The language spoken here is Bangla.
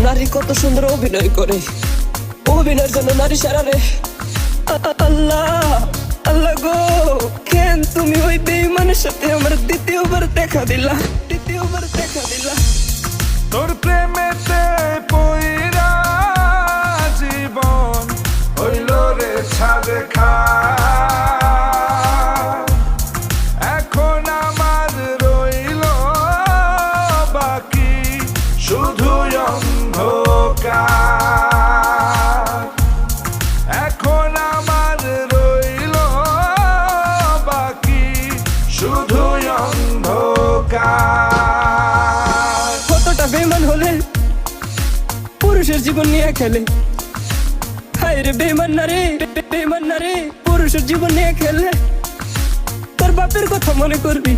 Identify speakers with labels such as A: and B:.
A: নারী কত সুন্দর অভিনয় করে, অভিনয়ের জন্য নারী সারা রে। আল্লাহ আল্লাহ গো, কেন তুমি ওই বেঈমানের সাথে আমার দ্বিতীয়বার দেখা দিলা, দ্বিতীয়বার দেখা দিলা।
B: তোর প্রেমেতে পইরা জীবন হইল রে ছাদে খা। এখন আমার রইল বাকি শুধু অন্ধকার। এখন আমার রইল বাকি শুধু অন্ধকার।
A: কতটা বেঈমান হলে পুরুষের জীবন নিয়ে খেলে। হায় রে বেঈমান নারী, বেঈমান নারী পুরুষের জীবন নিয়ে খেলে। তোর বাপের কথা মনে করবি।